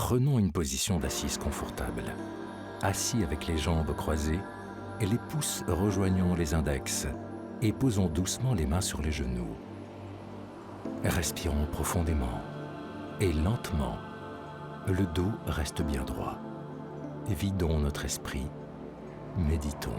Prenons une position d'assise confortable. Assis avec les jambes croisées et les pouces rejoignant les index et posons doucement les mains sur les genoux. Respirons profondément et lentement. Le dos reste bien droit. Vidons notre esprit. Méditons.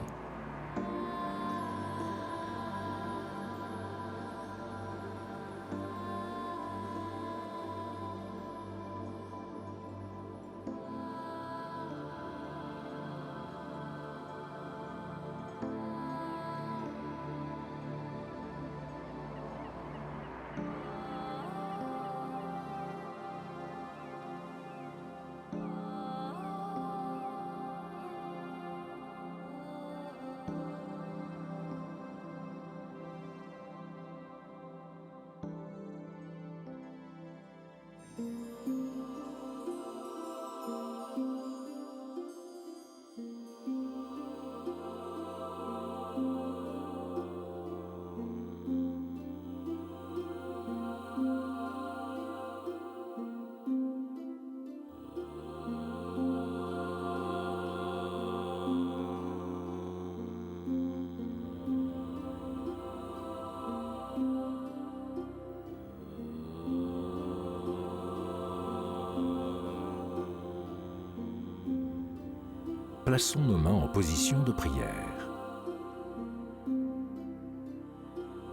Plaçons nos mains en position de prière.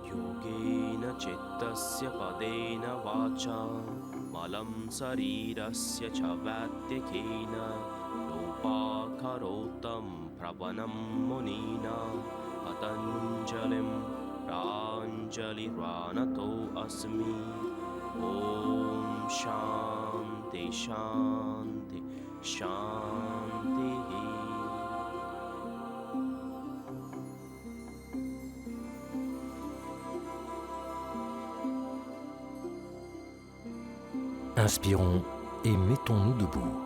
Yogena cittasya padena vacha malam sarirasya cha vatyakena rupakarotam pravanam munina patanjalim pranjali ranato asmi om shanti shanti shanti. Inspirons et mettons-nous debout,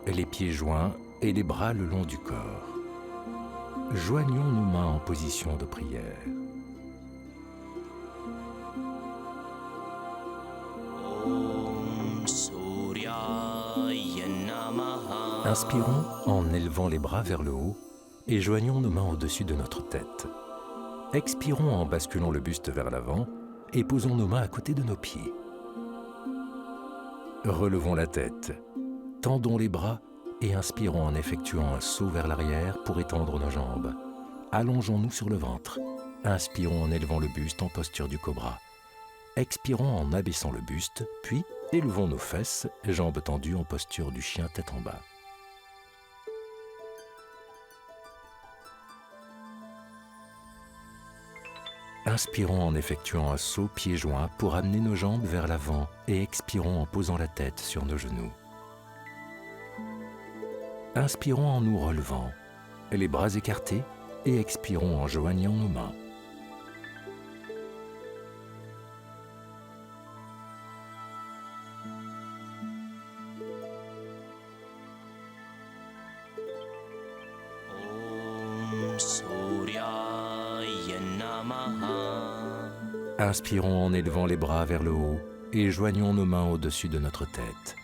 les pieds joints et les bras le long du corps. Joignons nos mains en position de prière. Om Suryaya Namaha. Inspirons en élevant les bras vers le haut et joignons nos mains au-dessus de notre tête. Expirons en basculant le buste vers l'avant et posons nos mains à côté de nos pieds. Relevons la tête, tendons les bras et inspirons en effectuant un saut vers l'arrière pour étendre nos jambes. Allongeons-nous sur le ventre. Inspirons en élevant le buste en posture du cobra. Expirons en abaissant le buste, puis élevons nos fesses, jambes tendues en posture du chien tête en bas. Inspirons en effectuant un saut pieds joints pour amener nos jambes vers l'avant et expirons en posant la tête sur nos genoux. Inspirons en nous relevant, les bras écartés et expirons en joignant nos mains. Om Suryaya Namaha. Inspirons en élevant les bras vers le haut et joignons nos mains au-dessus de notre tête.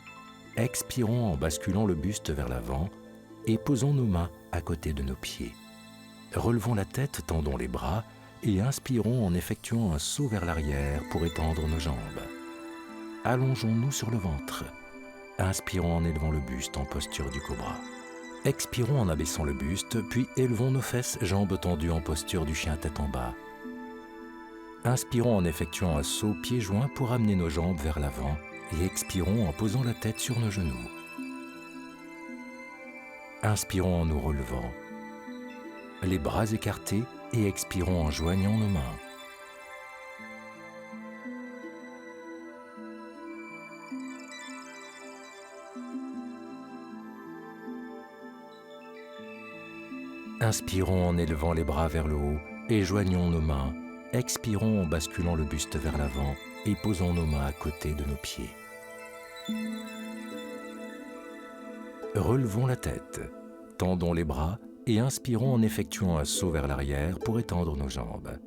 Expirons en basculant le buste vers l'avant et posons nos mains à côté de nos pieds. Relevons la tête, tendons les bras et inspirons en effectuant un saut vers l'arrière pour étendre nos jambes. Allongeons-nous sur le ventre. Inspirons en élevant le buste en posture du cobra. Expirons en abaissant le buste, puis élevons nos fesses, jambes tendues en posture du chien tête en bas. Inspirons en effectuant un saut pieds joints pour amener nos jambes vers l'avant et expirons en posant la tête sur nos genoux. Inspirons en nous relevant, les bras écartés et expirons en joignant nos mains. Inspirons en élevant les bras vers le haut et joignons nos mains. Expirons en basculant le buste vers l'avant et posons nos mains à côté de nos pieds. Relevons la tête, tendons les bras et inspirons en effectuant un saut vers l'arrière pour étendre nos jambes.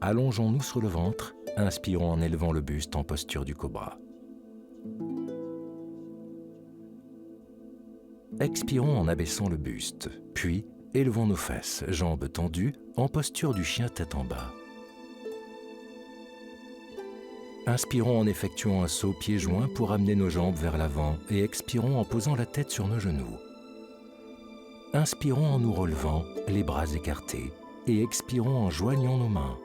Allongeons-nous sur le ventre, inspirons en élevant le buste en posture du cobra. Expirons en abaissant le buste, puis élevons nos fesses, jambes tendues, en posture du chien tête en bas. Inspirons en effectuant un saut pieds joints pour amener nos jambes vers l'avant et expirons en posant la tête sur nos genoux. Inspirons en nous relevant, les bras écartés, et expirons en joignant nos mains.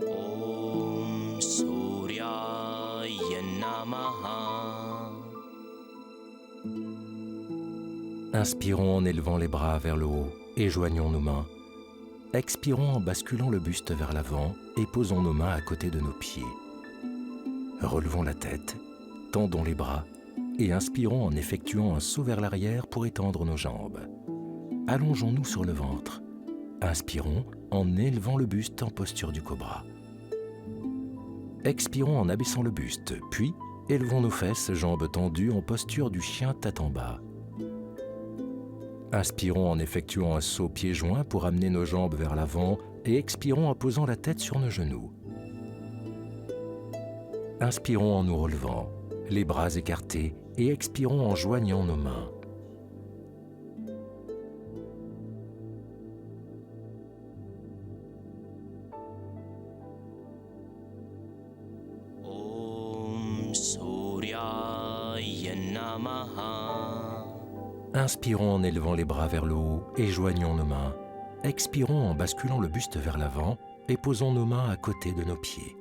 Om Suryaya Namaha. Inspirons en élevant les bras vers le haut et joignons nos mains. Expirons en basculant le buste vers l'avant et posons nos mains à côté de nos pieds. Relevons la tête, tendons les bras et inspirons en effectuant un saut vers l'arrière pour étendre nos jambes. Allongeons-nous sur le ventre. Inspirons en élevant le buste en posture du cobra. Expirons en abaissant le buste, puis élevons nos fesses, jambes tendues en posture du chien tête en bas. Inspirons en effectuant un saut pieds joints pour amener nos jambes vers l'avant et expirons en posant la tête sur nos genoux. Inspirons en nous relevant, les bras écartés et expirons en joignant nos mains. Om Suryaya Namaha. Inspirons en élevant les bras vers le haut et joignons nos mains. Expirons en basculant le buste vers l'avant et posons nos mains à côté de nos pieds.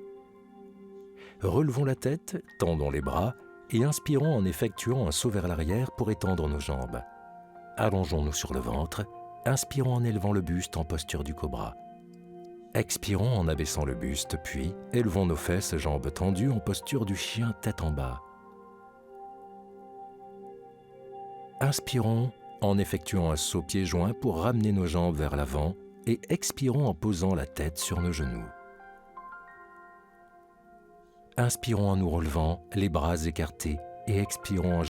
Relevons la tête, tendons les bras et inspirons en effectuant un saut vers l'arrière pour étendre nos jambes. Allongeons-nous sur le ventre, inspirons en élevant le buste en posture du cobra. Expirons en abaissant le buste, puis élevons nos fesses, jambes tendues en posture du chien tête en bas. Inspirons en effectuant un saut pieds joints pour ramener nos jambes vers l'avant et expirons en posant la tête sur nos genoux. Inspirons en nous relevant, les bras écartés et expirons en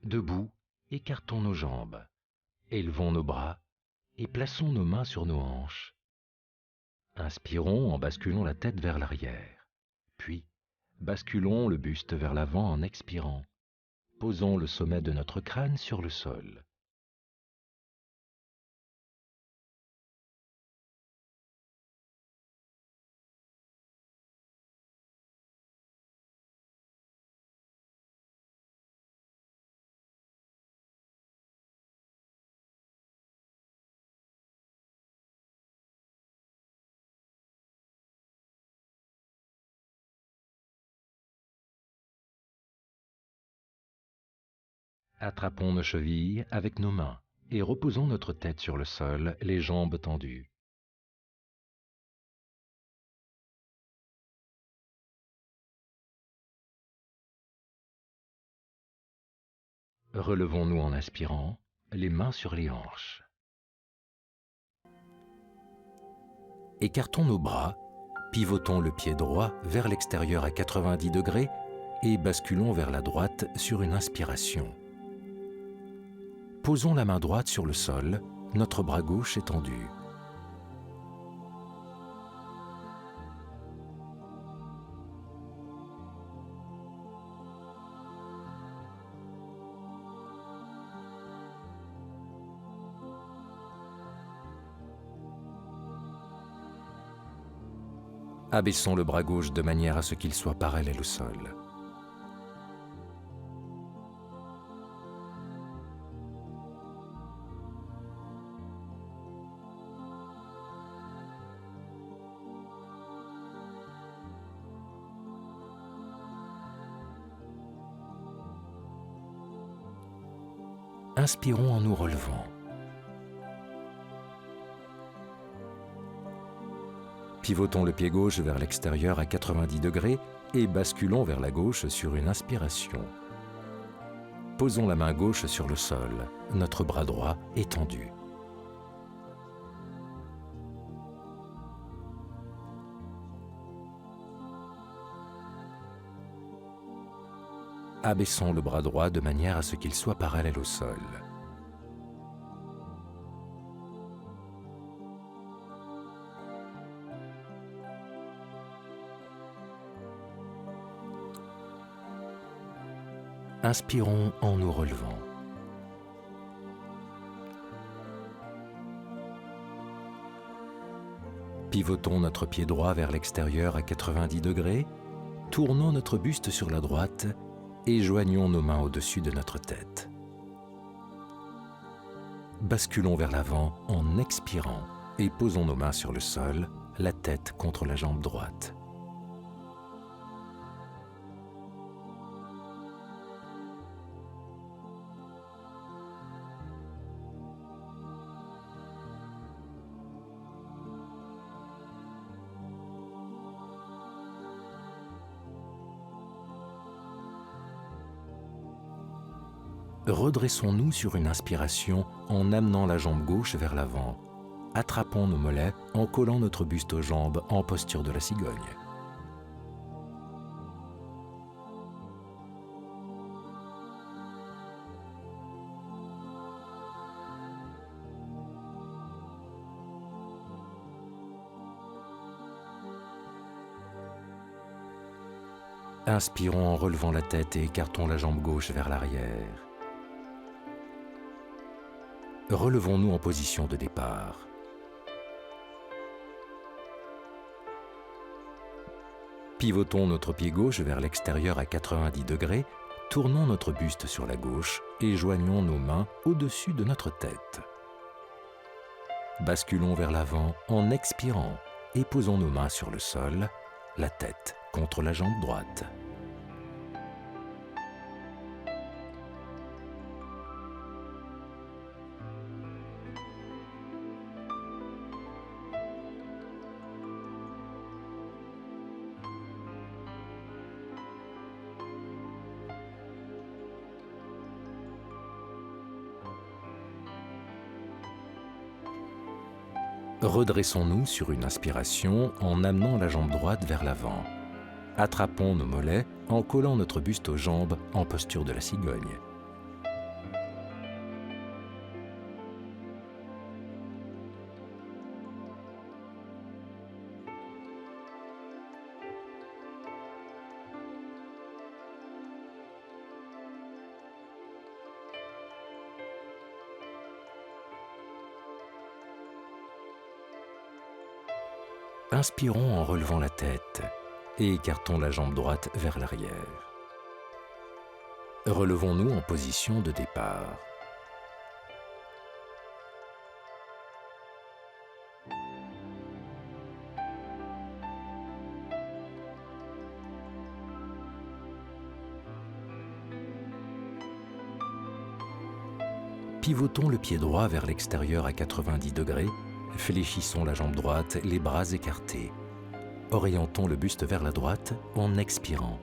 debout, écartons nos jambes, élevons nos bras et plaçons nos mains sur nos hanches. Inspirons en basculant la tête vers l'arrière, puis basculons le buste vers l'avant en expirant. Posons le sommet de notre crâne sur le sol. Attrapons nos chevilles avec nos mains et reposons notre tête sur le sol, les jambes tendues. Relevons-nous en inspirant, les mains sur les hanches. Écartons nos bras, pivotons le pied droit vers l'extérieur à 90 degrés et basculons vers la droite sur une inspiration. Posons la main droite sur le sol, notre bras gauche étendu. Abaissons le bras gauche de manière à ce qu'il soit parallèle au sol. Inspirons en nous relevant. Pivotons le pied gauche vers l'extérieur à 90 degrés et basculons vers la gauche sur une inspiration. Posons la main gauche sur le sol, notre bras droit étendu. Abaissons le bras droit de manière à ce qu'il soit parallèle au sol. Inspirons en nous relevant. Pivotons notre pied droit vers l'extérieur à 90 degrés, tournons notre buste sur la droite et joignons nos mains au-dessus de notre tête. Basculons vers l'avant en expirant et posons nos mains sur le sol, la tête contre la jambe droite. Redressons-nous sur une inspiration en amenant la jambe gauche vers l'avant. Attrapons nos mollets en collant notre buste aux jambes en posture de la cigogne. Inspirons en relevant la tête et écartons la jambe gauche vers l'arrière. Relevons-nous en position de départ. Pivotons notre pied gauche vers l'extérieur à 90 degrés, tournons notre buste sur la gauche et joignons nos mains au-dessus de notre tête. Basculons vers l'avant en expirant et posons nos mains sur le sol, la tête contre la jambe droite. Redressons-nous sur une inspiration en amenant la jambe droite vers l'avant. Attrapons nos mollets en collant notre buste aux jambes en posture de la cigogne. Inspirons en relevant la tête et écartons la jambe droite vers l'arrière. Relevons-nous en position de départ. Pivotons le pied droit vers l'extérieur à 90 degrés. Fléchissons la jambe droite, les bras écartés. Orientons le buste vers la droite en expirant.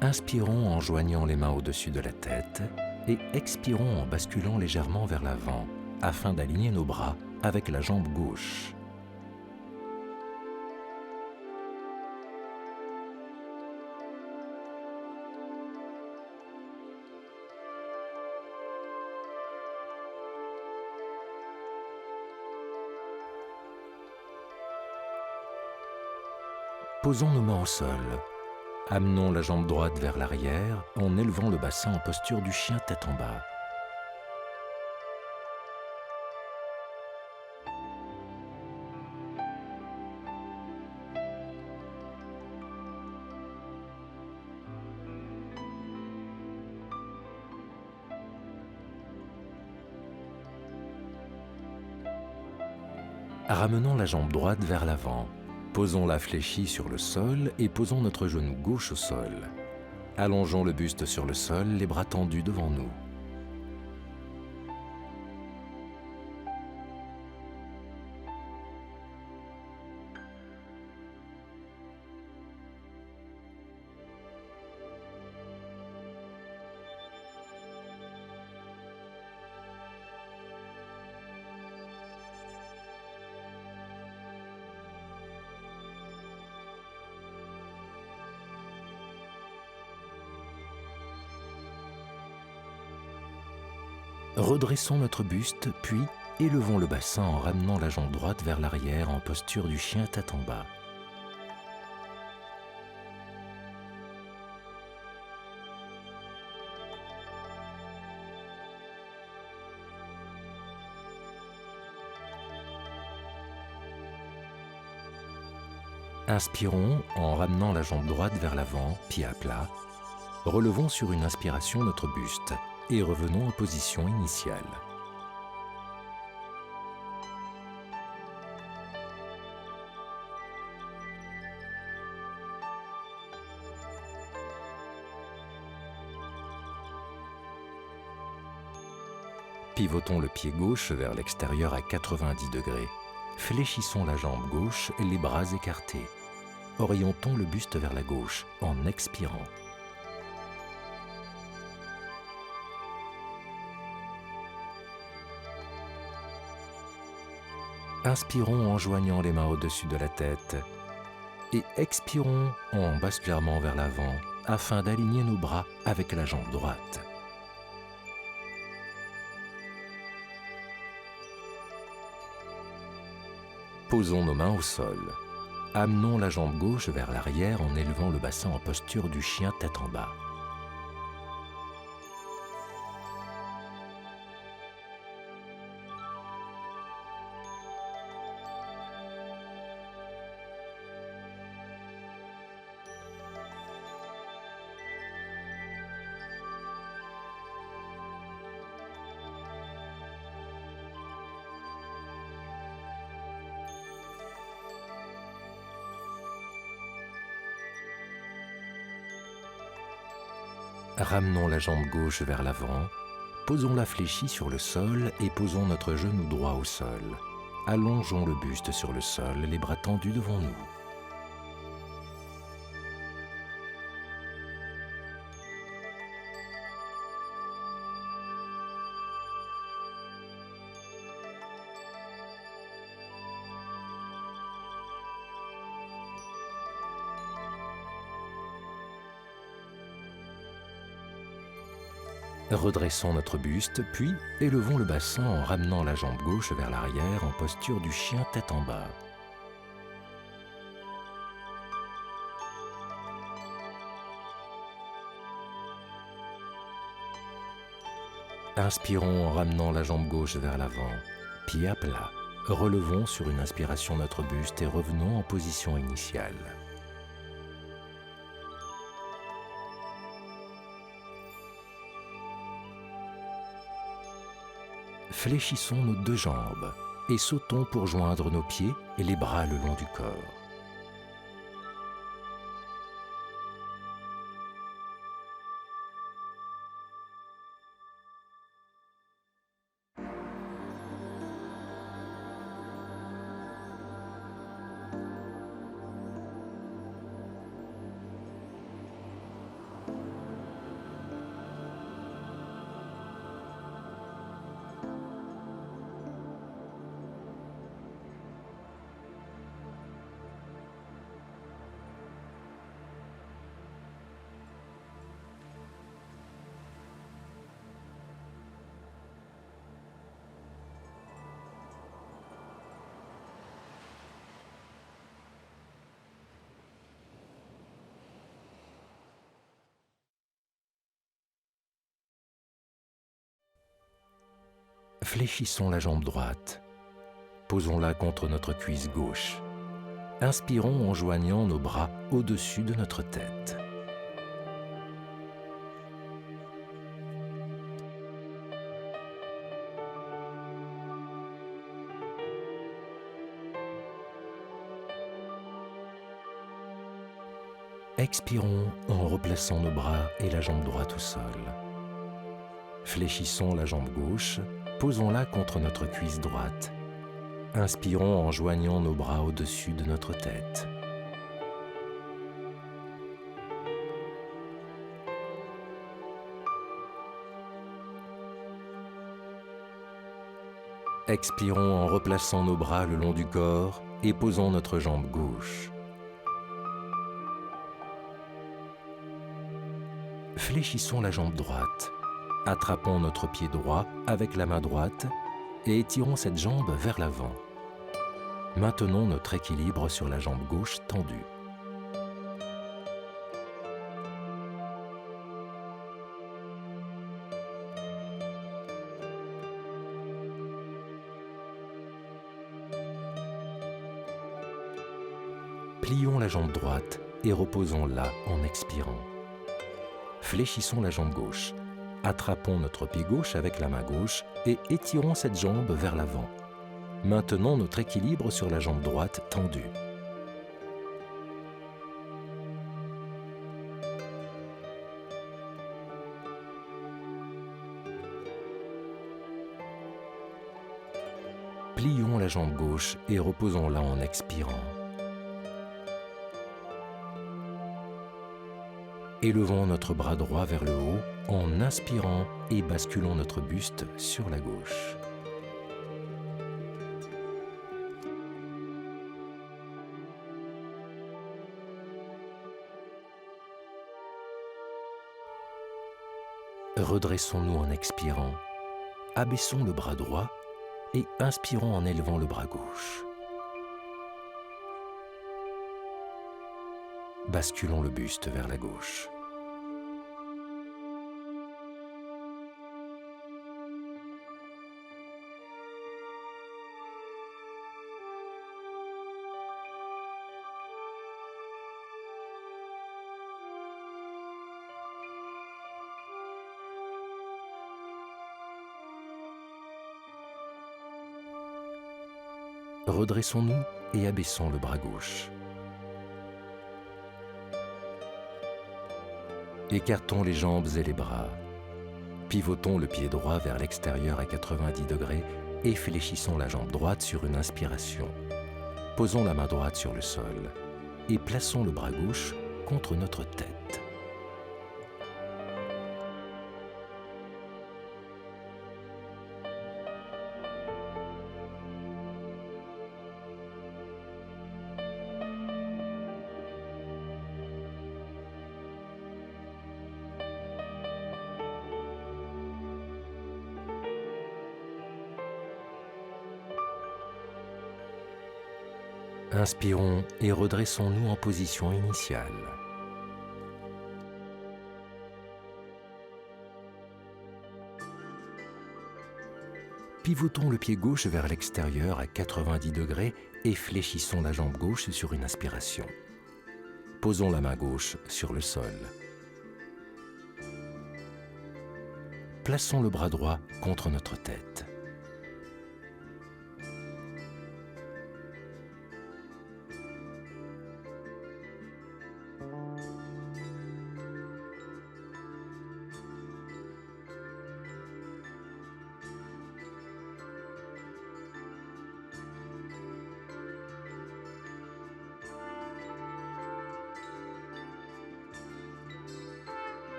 Inspirons en joignant les mains au-dessus de la tête et expirons en basculant légèrement vers l'avant afin d'aligner nos bras avec la jambe gauche. Posons nos mains au sol. Amenons la jambe droite vers l'arrière en élevant le bassin en posture du chien tête en bas. Ramenons la jambe droite vers l'avant. Posons-la fléchie sur le sol et posons notre genou gauche au sol. Allongeons le buste sur le sol, les bras tendus devant nous. Redressons notre buste, puis élevons le bassin en ramenant la jambe droite vers l'arrière en posture du chien tête en bas. Inspirons en ramenant la jambe droite vers l'avant, pied à plat. Relevons sur une inspiration notre buste et revenons en position initiale. Pivotons le pied gauche vers l'extérieur à 90 degrés. Fléchissons la jambe gauche, les bras écartés. Orientons le buste vers la gauche en expirant. Inspirons en joignant les mains au-dessus de la tête et expirons en basculant vers l'avant afin d'aligner nos bras avec la jambe droite. Posons nos mains au sol. Amenons la jambe gauche vers l'arrière en élevant le bassin en posture du chien tête en bas. Ramenons la jambe gauche vers l'avant, posons-la fléchie sur le sol et posons notre genou droit au sol. Allongeons le buste sur le sol, les bras tendus devant nous. Redressons notre buste, puis élevons le bassin en ramenant la jambe gauche vers l'arrière en posture du chien tête en bas. Inspirons en ramenant la jambe gauche vers l'avant, pied à plat. Relevons sur une inspiration notre buste et revenons en position initiale. Fléchissons nos deux jambes et sautons pour joindre nos pieds et les bras le long du corps. Fléchissons la jambe droite. Posons-la contre notre cuisse gauche. Inspirons en joignant nos bras au-dessus de notre tête. Expirons en replaçant nos bras et la jambe droite au sol. Fléchissons la jambe gauche, posons-la contre notre cuisse droite. Inspirons en joignant nos bras au-dessus de notre tête. Expirons en replaçant nos bras le long du corps et posons notre jambe gauche. Fléchissons la jambe droite. Attrapons notre pied droit avec la main droite et étirons cette jambe vers l'avant. Maintenons notre équilibre sur la jambe gauche tendue. Plions la jambe droite et reposons-la en expirant. Fléchissons la jambe gauche. Attrapons notre pied gauche avec la main gauche et étirons cette jambe vers l'avant. Maintenons notre équilibre sur la jambe droite tendue. Plions la jambe gauche et reposons-la en expirant. Élevons notre bras droit vers le haut en inspirant et basculons notre buste sur la gauche. Redressons-nous en expirant, abaissons le bras droit et inspirons en élevant le bras gauche. Basculons le buste vers la gauche. Redressons-nous et abaissons le bras gauche. Écartons les jambes et les bras. Pivotons le pied droit vers l'extérieur à 90 degrés et fléchissons la jambe droite sur une inspiration. Posons la main droite sur le sol et plaçons le bras gauche contre notre tête. Inspirons et redressons-nous en position initiale. Pivotons le pied gauche vers l'extérieur à 90 degrés et fléchissons la jambe gauche sur une inspiration. Posons la main gauche sur le sol. Plaçons le bras droit contre notre tête.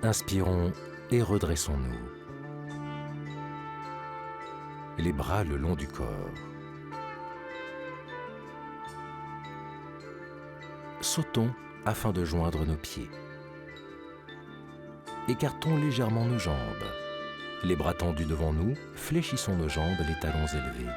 Inspirons et redressons-nous. Les bras le long du corps. Sautons afin de joindre nos pieds. Écartons légèrement nos jambes. Les bras tendus devant nous, fléchissons nos jambes, les talons élevés.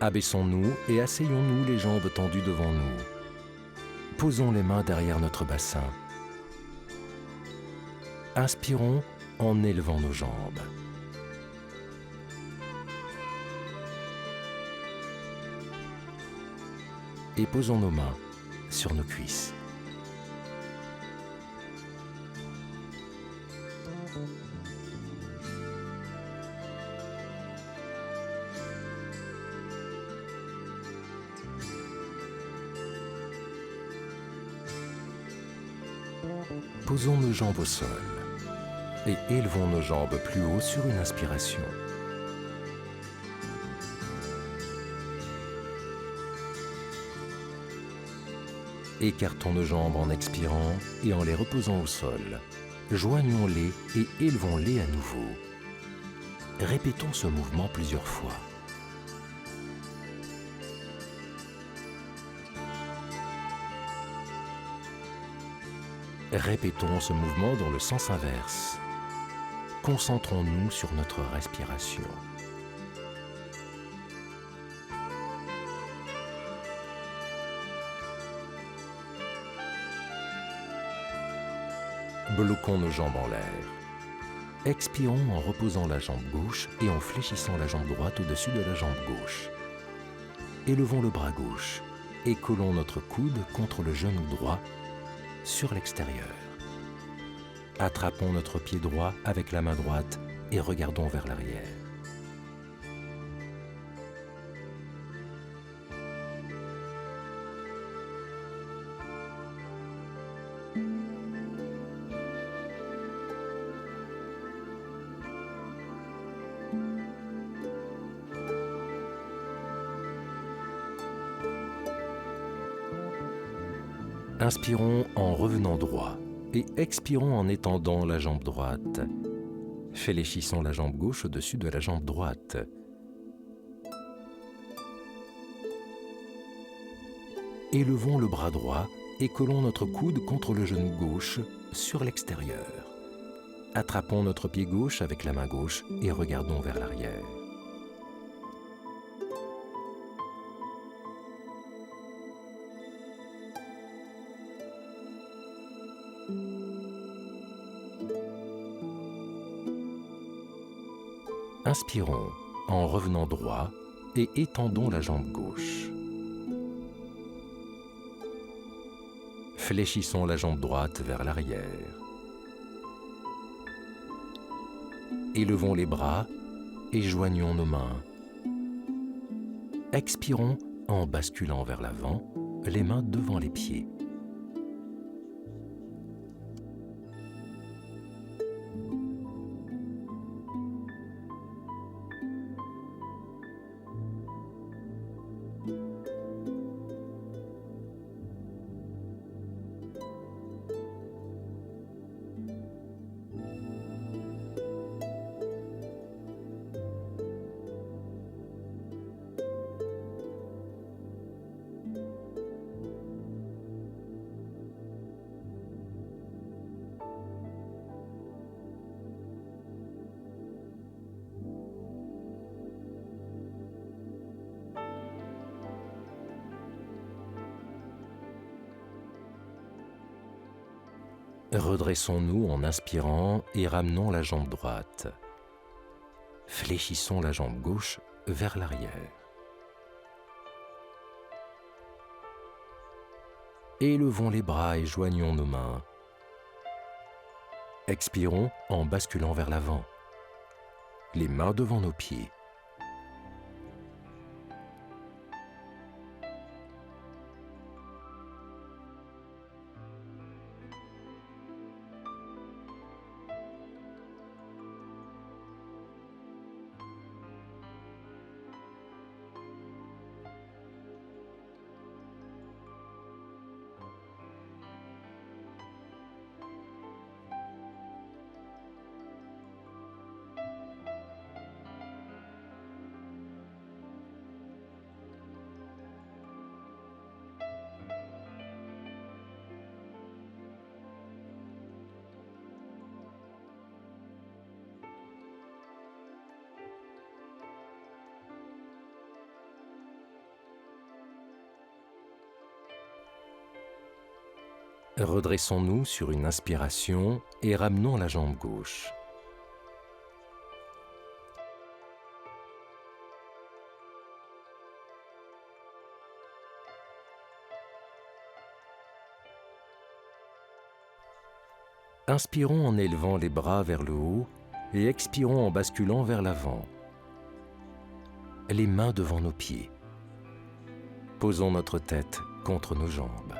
Abaissons-nous et asseyons-nous les jambes tendues devant nous. Posons les mains derrière notre bassin. Inspirons en élevant nos jambes. et posons nos mains sur nos cuisses. Posons nos jambes au sol et élevons nos jambes plus haut sur une inspiration. Écartons nos jambes en expirant et en les reposant au sol. Joignons-les et élevons-les à nouveau. Répétons ce mouvement plusieurs fois. Répétons ce mouvement dans le sens inverse. Concentrons-nous sur notre respiration. Bloquons nos jambes en l'air. Expirons en reposant la jambe gauche et en fléchissant la jambe droite au-dessus de la jambe gauche. Élevons le bras gauche et collons notre coude contre le genou droit sur l'extérieur. Attrapons notre pied droit avec la main droite et regardons vers l'arrière. Inspirons en revenant droit et expirons en étendant la jambe droite. Fléchissons la jambe gauche au-dessus de la jambe droite. Élevons le bras droit et collons notre coude contre le genou gauche sur l'extérieur. Attrapons notre pied gauche avec la main gauche et regardons vers l'arrière. Inspirons en revenant droit et étendons la jambe gauche. Fléchissons la jambe droite vers l'arrière. Élevons les bras et joignons nos mains. Expirons en basculant vers l'avant, les mains devant les pieds. Redressons-nous en inspirant et ramenons la jambe droite. Fléchissons la jambe gauche vers l'arrière. Élevons les bras et joignons nos mains. Expirons en basculant vers l'avant, les mains devant nos pieds. Redressons-nous sur une inspiration et ramenons la jambe gauche. Inspirons en élevant les bras vers le haut et expirons en basculant vers l'avant. Les mains devant nos pieds. Posons notre tête contre nos jambes.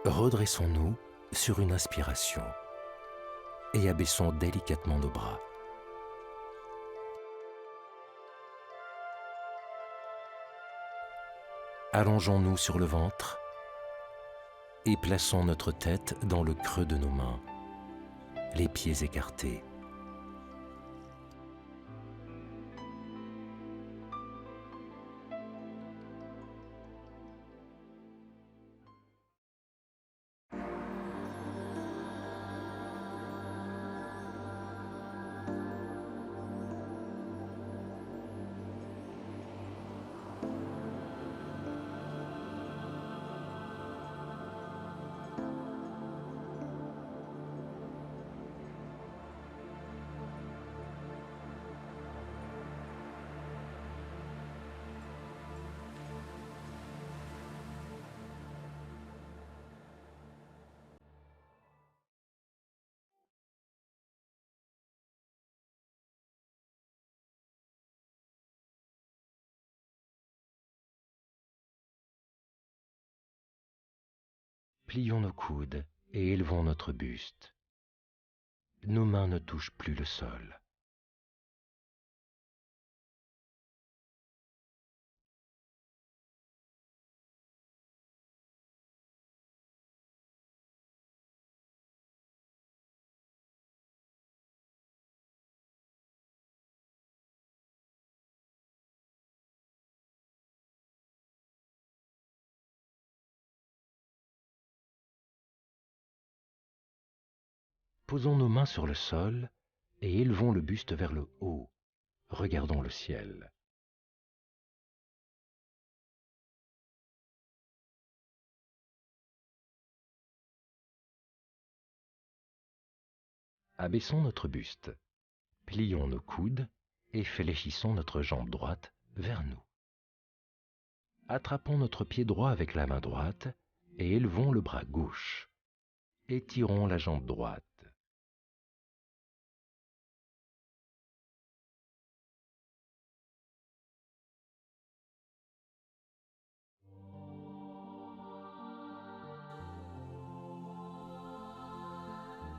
Redressons-nous sur une inspiration et abaissons délicatement nos bras. Allongeons-nous sur le ventre et plaçons notre tête dans le creux de nos mains, les pieds écartés. Plions nos coudes et élevons notre buste. Nos mains ne touchent plus le sol. Posons nos mains sur le sol et élevons le buste vers le haut. Regardons le ciel. Abaissons notre buste, plions nos coudes et fléchissons notre jambe droite vers nous. Attrapons notre pied droit avec la main droite et élevons le bras gauche. Étirons la jambe droite.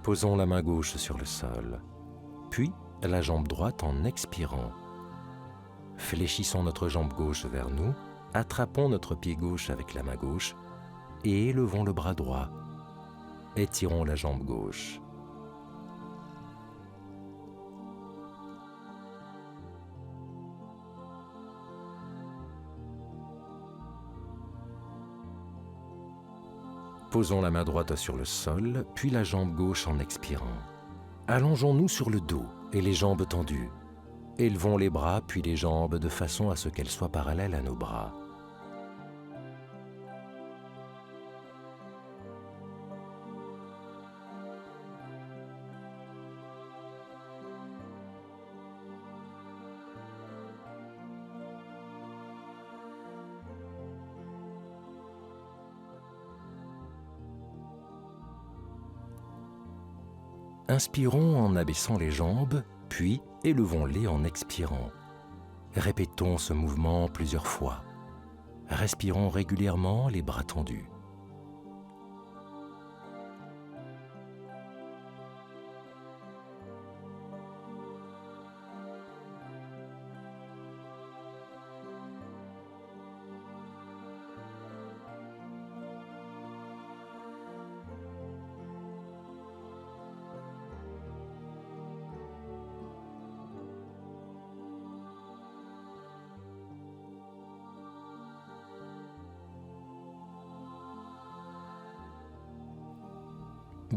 Posons la main gauche sur le sol, puis la jambe droite en expirant. Fléchissons notre jambe gauche vers nous, attrapons notre pied gauche avec la main gauche et élevons le bras droit. Étirons la jambe gauche. Posons la main droite sur le sol, puis la jambe gauche en expirant. Allongeons-nous sur le dos et les jambes tendues. Élevons les bras puis les jambes de façon à ce qu'elles soient parallèles à nos bras. Inspirons en abaissant les jambes, puis élevons-les en expirant. Répétons ce mouvement plusieurs fois. Respirons régulièrement les bras tendus.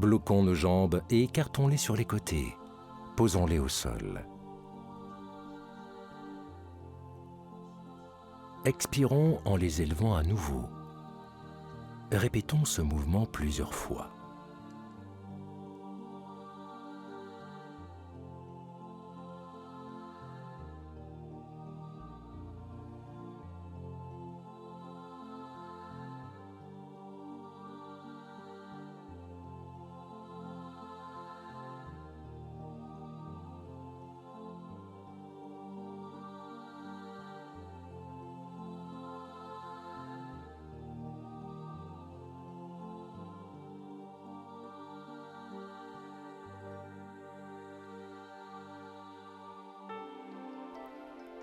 Bloquons nos jambes et écartons-les sur les côtés. Posons-les au sol. Expirons en les élevant à nouveau. Répétons ce mouvement plusieurs fois.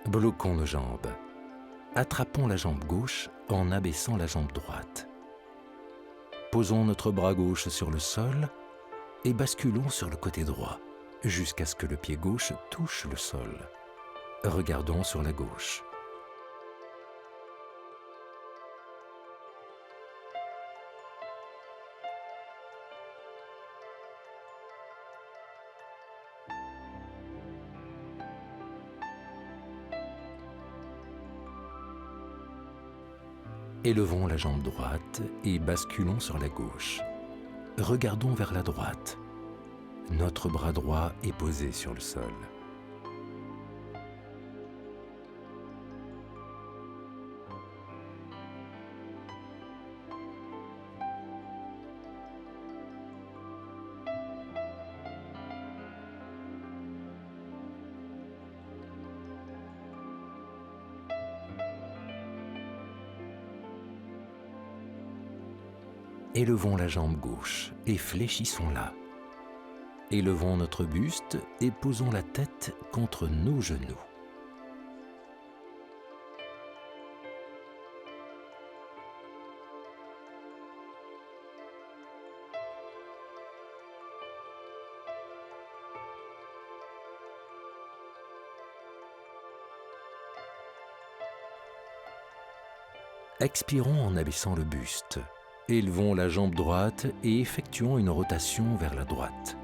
Bloquons nos jambes. Attrapons la jambe gauche en abaissant la jambe droite. Posons notre bras gauche sur le sol et basculons sur le côté droit jusqu'à ce que le pied gauche touche le sol. Regardons sur la gauche. Élevons la jambe droite et basculons sur la gauche. Regardons vers la droite. Notre bras droit est posé sur le sol. Élevons la jambe gauche et fléchissons-la. Élevons notre buste et posons la tête contre nos genoux. Expirons en abaissant le buste. Élevons la jambe droite et effectuons une rotation vers la droite.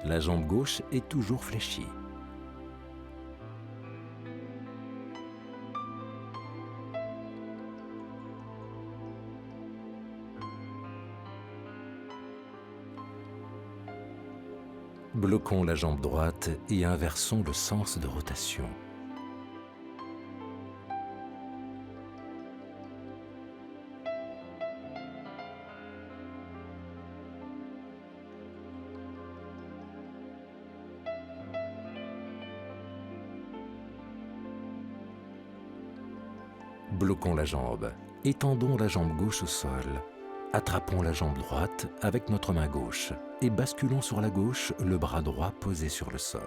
La jambe gauche est toujours fléchie. Bloquons la jambe droite et inversons le sens de rotation. Bloquons la jambe, étendons la jambe gauche au sol, attrapons la jambe droite avec notre main gauche et basculons sur la gauche, le bras droit posé sur le sol.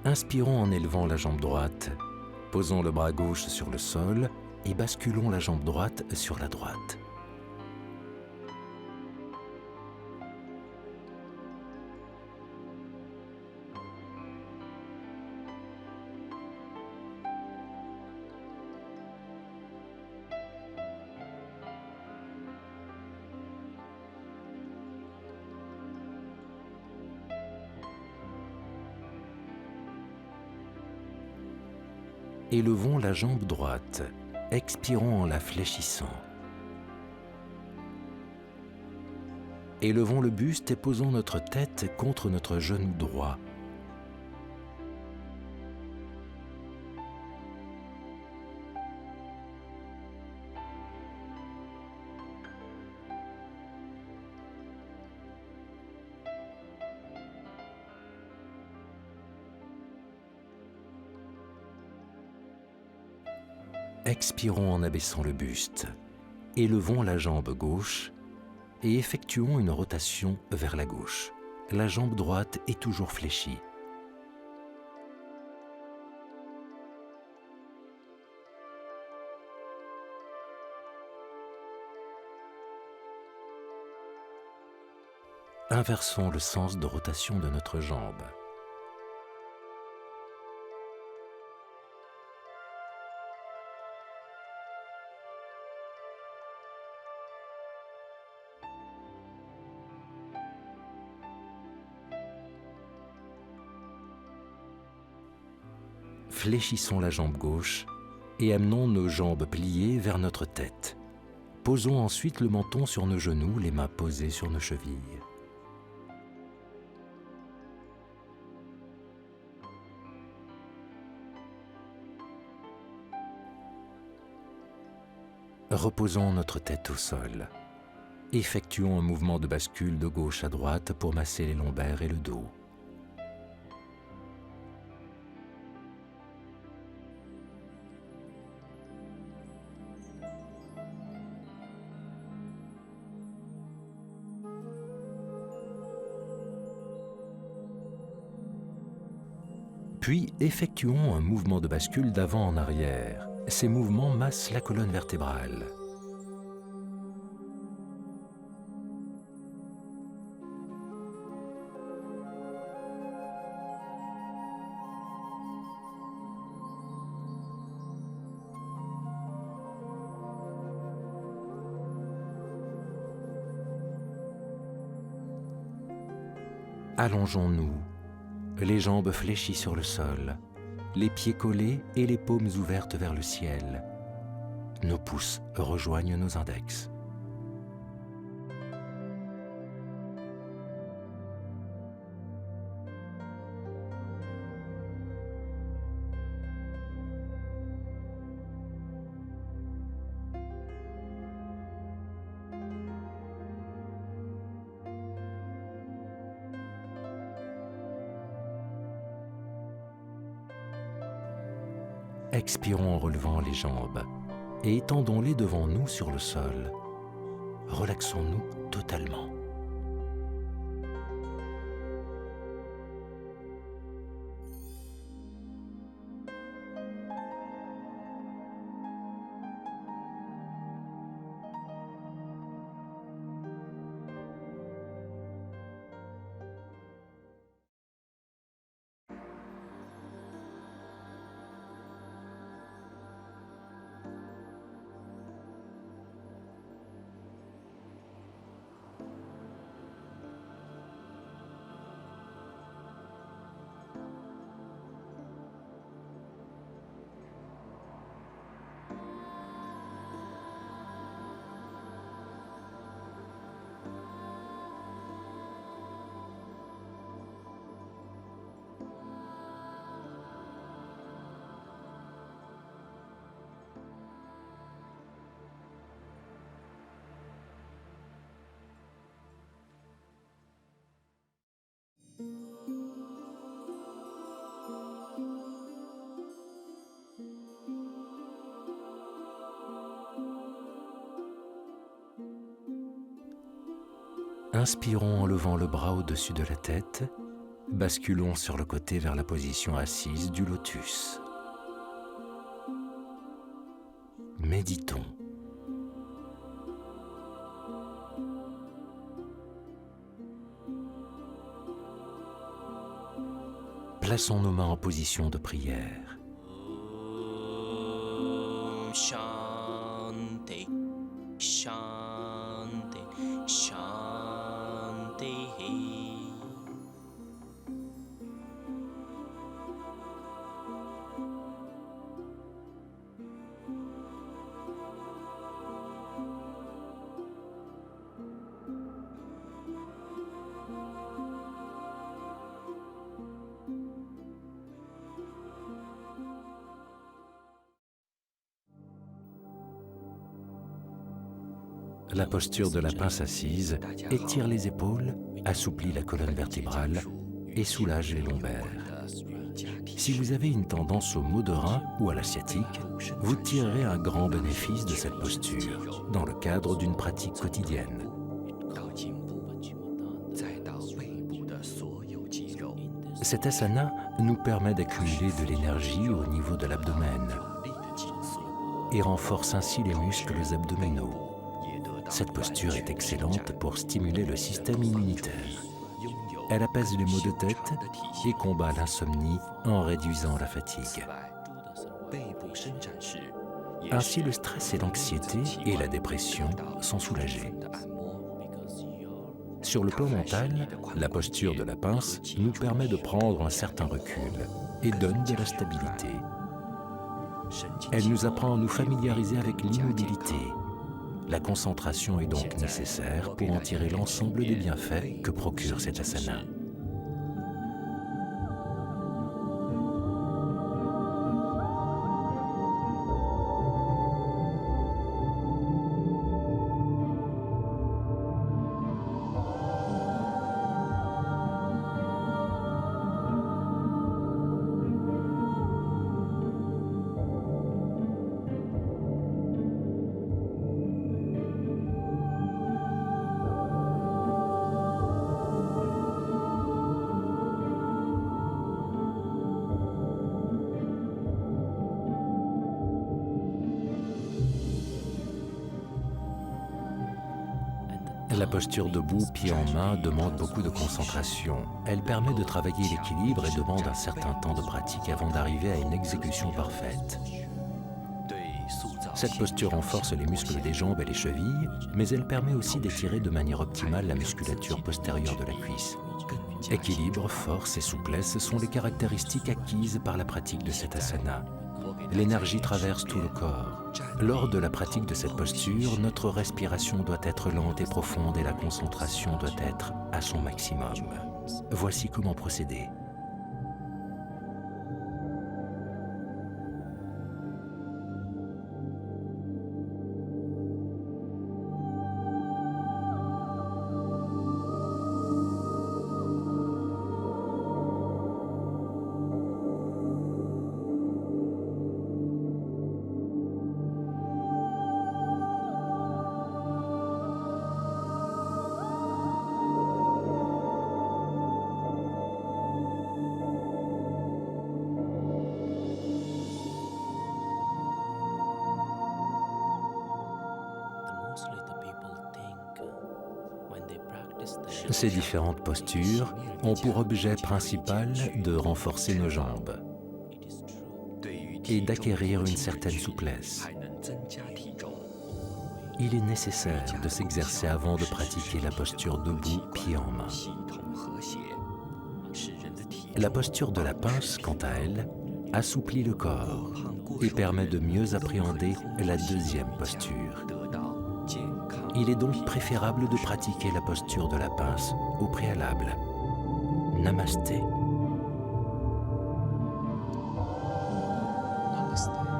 Inspirons en élevant la jambe droite. Posons le bras gauche sur le sol et basculons la jambe droite sur la droite. Élevons la jambe droite, expirons en la fléchissant. Élevons le buste et posons notre tête contre notre genou droit. Expirons en abaissant le buste. Élevons la jambe gauche et effectuons une rotation vers la gauche. La jambe droite est toujours fléchie. inversons le sens de rotation de notre jambe. Fléchissons la jambe gauche et amenons nos jambes pliées vers notre tête. Posons ensuite le menton sur nos genoux, les mains posées sur nos chevilles. Reposons notre tête au sol. Effectuons un mouvement de bascule de gauche à droite pour masser les lombaires et le dos. Puis effectuons un mouvement de bascule d'avant en arrière. Ces mouvements massent la colonne vertébrale. Allongeons-nous, les jambes fléchies sur le sol, les pieds collés et les paumes ouvertes vers le ciel. Nos pouces rejoignent nos index. Expirons en relevant les jambes et étendons-les devant nous sur le sol. Relaxons-nous totalement. Inspirons en levant le bras au-dessus de la tête. Basculons sur le côté vers la position assise du lotus. Méditons. Plaçons nos mains en position de prière. Om Shanti, Shanti, Shanti. La posture de la pince assise étire les épaules, assouplit la colonne vertébrale et soulage les lombaires. Si vous avez une tendance au maux de rein ou à la sciatique, vous tirerez un grand bénéfice de cette posture dans le cadre d'une pratique quotidienne. Cet asana nous permet d'accumuler de l'énergie au niveau de l'abdomen et renforce ainsi les muscles abdominaux. Cette posture est excellente pour stimuler le système immunitaire. Elle apaise les maux de tête et combat l'insomnie en réduisant la fatigue. Ainsi, le stress et l'anxiété et la dépression sont soulagés. Sur le plan mental, la posture de la pince nous permet de prendre un certain recul et donne de la stabilité. Elle nous apprend à nous familiariser avec l'immobilité. La concentration est donc nécessaire pour en tirer l'ensemble des bienfaits que procure cet asana. La posture debout, pied en main, demande beaucoup de concentration. Elle permet de travailler l'équilibre et demande un certain temps de pratique avant d'arriver à une exécution parfaite. Cette posture renforce les muscles des jambes et les chevilles, mais elle permet aussi d'étirer de manière optimale la musculature postérieure de la cuisse. Équilibre, force et souplesse sont les caractéristiques acquises par la pratique de cet asana. L'énergie traverse tout le corps. Lors de la pratique de cette posture, notre respiration doit être lente et profonde et la concentration doit être à son maximum. Voici comment procéder. Ces différentes postures ont pour objet principal de renforcer nos jambes et d'acquérir une certaine souplesse. Il est nécessaire de s'exercer avant de pratiquer la posture debout, pied en main. La posture de la pince, quant à elle, assouplit le corps et permet de mieux appréhender la deuxième posture. Il est donc préférable de pratiquer la posture de la pince au préalable. Namasté. Namaste.